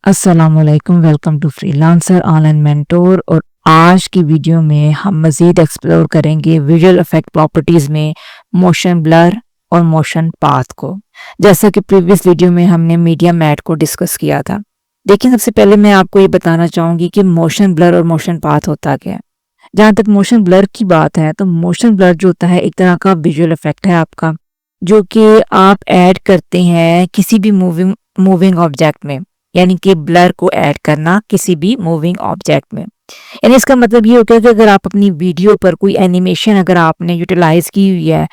अस्सलामुअलैकुम, welcome to freelancer online mentor. और आज की वीडियो में हम मज़ीद एक्सप्लोर करेंगे विजुअल इफेक्ट प्रॉपर्टीज़ में मोशन ब्लर और मोशन पाथ को। जैसा कि प्रीवियस वीडियो में हमने मीडिया मैट को डिस्कस किया था। देखिए, सबसे पहले मैं आपको ये बताना चाहूँगी कि मोशन ब्लर और मोशन पाथ होता क्या है। जहाँ तक मोशन ब्लर की बात है तो मोशन ब्लर जो होता है एक तरह का विजुअल इफेक्ट है आपका, जो कि आप ऐड करते हैं किसी भी मूविंग ऑब्जेक्ट में, यानी कि ब्लर को ऐड करना किसी भी मूविंग ऑब्जेक्ट में। यानी इसका मतलब ये होगा कि अगर आप अपनी वीडियो पर कोई एनिमेशन अगर आपने यूटिलाइज की हुई है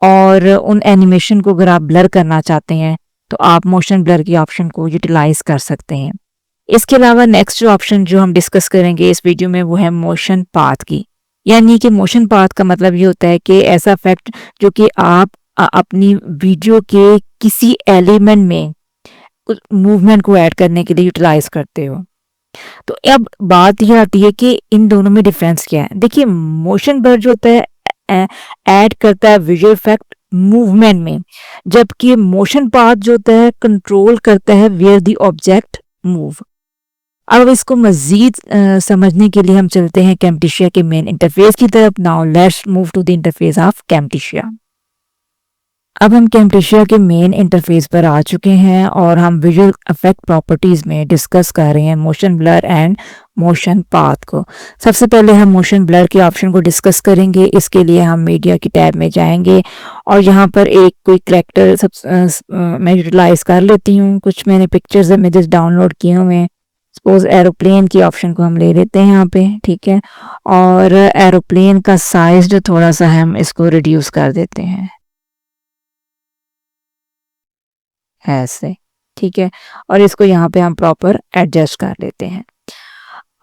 और उन एनिमेशन को अगर आप ब्लर करना चाहते हैं तो आप मोशन ब्लर की ऑप्शन को यूटिलाइज कर सकते हैं। इसके अलावा नेक्स्ट जो ऑप्शन जो हम डिस्कस करेंगे इस वीडियो में वो है मोशन पाथ की। यानी कि मोशन पाथ का मतलब ये होता है कि ऐसा इफेक्ट जो कि आप अपनी वीडियो के किसी एलिमेंट में मूवमेंट को ऐड करने के लिए यूटिलाइज करते हो। तो अब बात यह आती है कि इन दोनों में डिफरेंस क्या है। देखिए, मोशन ब्लर जो होता है ऐड करता है विजुअल इफेक्ट मूवमेंट में, जबकि मोशन पाथ जो होता है कंट्रोल करता है वेयर द ऑब्जेक्ट मूव। अब इसको मजीद समझने के लिए हम चलते हैं कैम्टेशिया के मेन इंटरफेस की तरफ। Now let's move to the interface of Camtasia. अब हम कैम्टेशिया के मेन इंटरफेस पर आ चुके हैं और हम विजुअल इफेक्ट प्रॉपर्टीज में डिस्कस कर रहे हैं motion blur and motion path को। सबसे पहले हम मोशन ब्लर के ऑप्शन को डिस्कस करेंगे। इसके लिए हम मीडिया की टैब में जाएंगे और यहाँ पर एक कोई करैक्टर मैं यूटिलाइज कर लेती हूँ। कुछ मैंने पिक्चर्स इमेजेस डाउनलोड किए हुए हैं। सपोज एरोप्लेन की ऑप्शन को हम ले लेते हैं यहाँ पे, ठीक है। और एरोप्लेन का साइज जो थोड़ा सा है हम इसको रिड्यूस कर देते हैं ऐसे, ठीक है। और इसको यहाँ पे हम प्रॉपर एडजस्ट कर लेते हैं।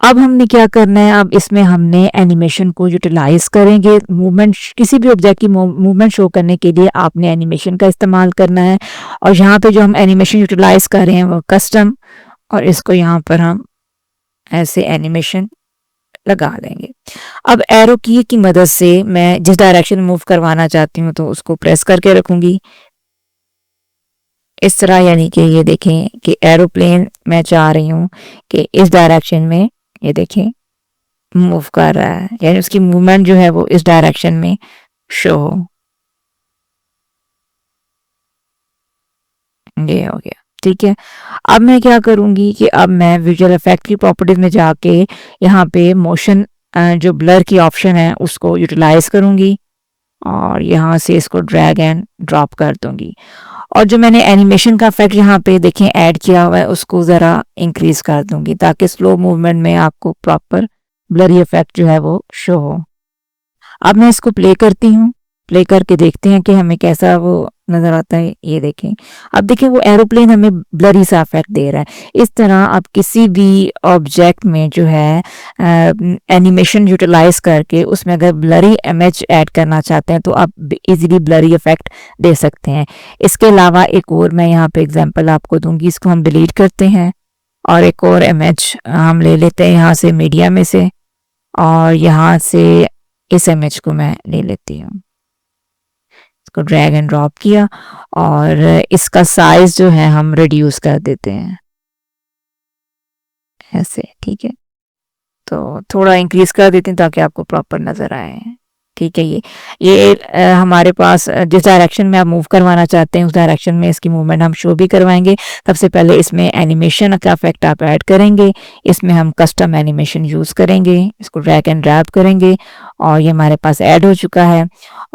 अब हमने क्या करना है, अब इसमें हमने एनिमेशन को यूटिलाइज करेंगे। मूवमेंट, किसी भी ऑब्जेक्ट की मूवमेंट शो करने के लिए आपने एनिमेशन का इस्तेमाल करना है। और यहाँ पे जो हम एनिमेशन यूटिलाइज कर रहे हैं वो कस्टम, और इसको यहाँ पर हम ऐसे एनिमेशन लगा लेंगे। अब एरो की मदद से मैं जिस डायरेक्शन में मूव करवाना चाहती हूँ तो उसको प्रेस करके रखूंगी इस तरह। यानी कि ये देखें कि एरोप्लेन मैं चाह रही हूँ कि इस डायरेक्शन में ये देखें मूव कर रहा है, यानी उसकी मूवमेंट जो है वो इस डायरेक्शन में शो हो। ये हो गया, ठीक है। अब मैं क्या करूंगी कि अब मैं विजुअल इफेक्ट की प्रॉपर्टीज में जाके यहाँ पे मोशन जो ब्लर की ऑप्शन है उसको यूटिलाइज करूंगी और यहाँ से इसको ड्रैग एंड ड्रॉप कर दूंगी। और जो मैंने एनिमेशन का इफेक्ट यहाँ पे देखें ऐड किया हुआ है उसको ज़रा इंक्रीज कर दूंगी ताकि स्लो मूवमेंट में आपको प्रॉपर ब्लरी इफेक्ट जो है वो शो हो। अब मैं इसको प्ले करती हूँ, प्ले करके देखते हैं कि हमें कैसा वो नज़र आता है। ये देखें, अब देखें वो एरोप्लेन हमें ब्लरी सा इफेक्ट दे रहा है। इस तरह आप किसी भी ऑब्जेक्ट में जो है एनिमेशन यूटिलाइज करके उसमें अगर ब्लरी इमेज ऐड करना चाहते हैं तो आप इजीली ब्लरी इफेक्ट दे सकते हैं। इसके अलावा एक और मैं यहाँ पे एग्जांपल आपको दूंगी। इसको हम डिलीट करते हैं और एक और इमेज हम ले लेते हैं यहाँ से मीडिया में से, और यहाँ से इस इमेज को मैं ले लेती हूँ। इसको ड्रैग एंड ड्रॉप किया और इसका साइज जो है हम रिड्यूस कर देते हैं ऐसे, ठीक है। तो थोड़ा इंक्रीज कर देते हैं ताकि आपको प्रॉपर नज़र आए, ठीक है। ये हमारे पास जिस डायरेक्शन में आप मूव करवाना चाहते हैं उस डायरेक्शन में इसकी मूवमेंट हम शो भी करवाएंगे। सबसे पहले इसमें एनिमेशन का इफेक्ट आप ऐड करेंगे। इसमें हम कस्टम एनिमेशन यूज़ करेंगे, इसको ड्रैग एंड ड्रैप करेंगे और ये हमारे पास ऐड हो चुका है।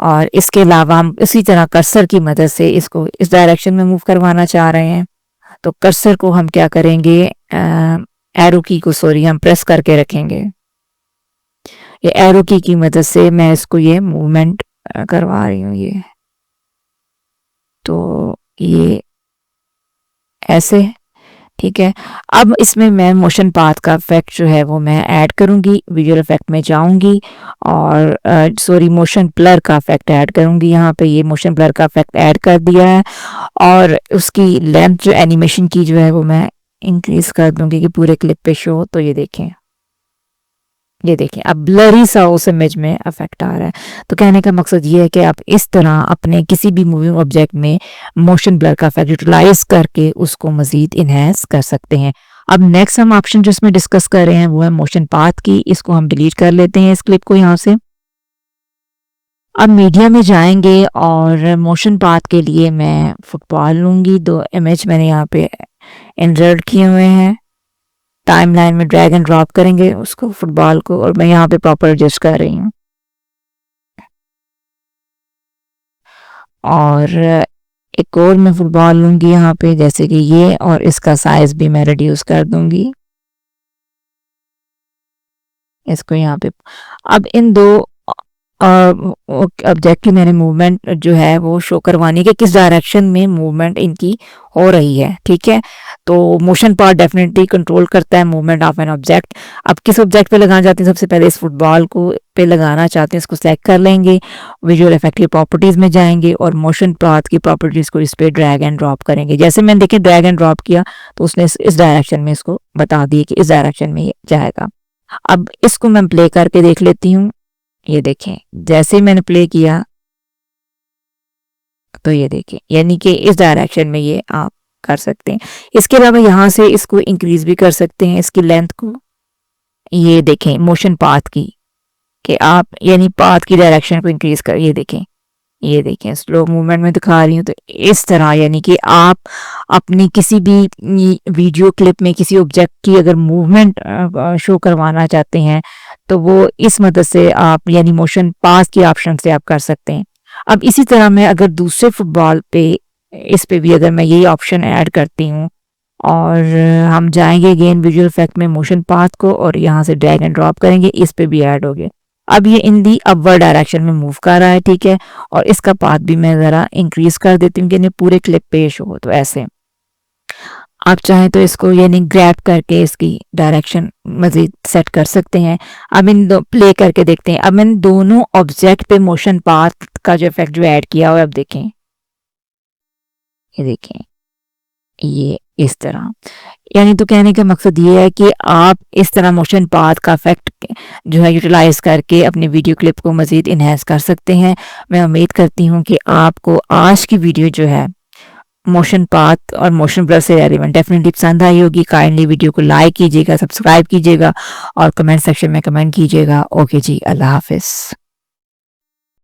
और इसके अलावा हम इसी तरह कर्सर की मदद से इसको इस डायरेक्शन में मूव करवाना चाह रहे हैं तो कर्सर को हम क्या करेंगे, एरो की को हम प्रेस करके रखेंगे। ये एरो की मदद से मैं इसको ये मूवमेंट करवा रही हूँ। ये तो ये ऐसे, ठीक है। अब इसमें मैं मोशन पाथ का इफेक्ट जो है वो मैं ऐड करूँगी। विजुअल इफेक्ट में जाऊँगी और मोशन ब्लर का इफेक्ट ऐड करूँगी। यहाँ पे ये मोशन ब्लर का इफेक्ट ऐड कर दिया है और उसकी लेंथ जो एनिमेशन की जो है वो मैं इंक्रीज कर दूँगी कि पूरे क्लिप पे शो हो। तो ये देखें, ये देखिए अब ब्लरी सा उस इमेज में इफेक्ट आ रहा है। तो कहने का मकसद ये है कि आप इस तरह अपने किसी भी मूविंग ऑब्जेक्ट में मोशन ब्लर का इफेक्ट यूटिलाइज करके उसको मजीद इनहेंस कर सकते हैं। अब नेक्स्ट हम ऑप्शन जो इसमें डिस्कस कर रहे हैं वो है मोशन पाथ की। इसको हम डिलीट कर लेते हैं इस क्लिप को यहाँ से। अब मीडिया में जाएंगे और मोशन पाथ के लिए मैं फुटबॉल लूंगी। 2 इमेज मैंने यहाँ पे इंसर्ट किए हुए हैं। टाइमलाइन में ड्रैग एंड ड्रॉप करेंगे उसको फुटबॉल को, और मैं यहाँ पे प्रॉपर एडजस्ट कर रही हूँ। और एक और मैं फुटबॉल लूंगी यहाँ पे, जैसे कि ये, और इसका साइज भी मैं रिड्यूस कर दूंगी इसको यहाँ पे। अब इन दो ऑब्जेक्ट की मैंने मूवमेंट जो है वो शो करवानी कि किस डायरेक्शन में मूवमेंट इनकी हो रही है, ठीक है। तो मोशन पार्ट डेफिनेटली कंट्रोल करता है मूवमेंट ऑफ एन ऑब्जेक्ट। अब किस ऑब्जेक्ट पे लगाना चाहते हैं, सबसे पहले इस फुटबॉल को पे लगाना चाहते हैं, इसको सेलेक्ट कर लेंगे, विजुअल इफेक्ट की प्रॉपर्टीज में जाएंगे और मोशन पाथ की प्रॉपर्टीज को इस पे ड्रैग एंड ड्रॉप करेंगे। जैसे मैंने देखे ड्रैग एंड ड्रॉप किया तो उसने इस डायरेक्शन में इसको बता दिए कि इस डायरेक्शन में ये जाएगा। अब इसको मैं प्ले करके देख लेती हूँ। ये देखें, जैसे ही मैंने प्ले किया तो ये देखें, यानी कि इस डायरेक्शन में ये आप कर सकते हैं। इसके अलावा यहाँ से इसको इंक्रीज भी कर सकते हैं, इसकी लेंथ को। ये देखें मोशन पाथ की, कि आप यानी पाथ की डायरेक्शन को इंक्रीज कर, ये देखें स्लो मूवमेंट में दिखा रही हूँ। तो इस तरह यानी कि आप अपनी किसी भी वीडियो क्लिप में किसी ऑब्जेक्ट की अगर मूवमेंट शो करवाना चाहते हैं तो वो इस मदद से आप यानी मोशन पाथ की ऑप्शन से आप कर सकते हैं। अब इसी तरह मैं अगर दूसरे फुटबॉल पे इस पे भी अगर मैं यही ऑप्शन ऐड करती हूँ और हम जाएंगे अगेन विजुअल इफेक्ट में मोशन पाथ को और यहाँ से ड्रैग एंड ड्रॉप करेंगे, इस पे भी ऐड हो गया। अब ये इन दी अपवर्ड डायरेक्शन में मूव कर रहा है, ठीक है। और इसका पाथ भी मैं ज़रा इंक्रीज कर देती हूँ कि पूरे क्लिप पे शो हो। तो ऐसे आप चाहें तो इसको यानी ग्रैब करके इसकी डायरेक्शन मजीद सेट कर सकते हैं। अब इन दो प्ले करके देखते हैं। अब मैंने दोनों ऑब्जेक्ट पे मोशन पाथ का जो इफेक्ट जो ऐड किया हुआ, अब देखें, ये देखें, ये इस तरह। यानी तो कहने का मकसद ये है कि आप इस तरह मोशन पाथ का इफेक्ट जो है यूटिलाइज करके अपनी वीडियो क्लिप को मजीद इन्हेंस कर सकते हैं। मैं उम्मीद करती हूँ कि आपको आज की वीडियो जो है मोशन पाथ और मोशन ब्लर से रेलेवेंट डेफिनेटली पसंद आई होगी। काइंडली वीडियो को लाइक कीजिएगा, सब्सक्राइब कीजिएगा और कमेंट सेक्शन में कमेंट कीजिएगा। ओके जी, अल्लाह हाफिज़।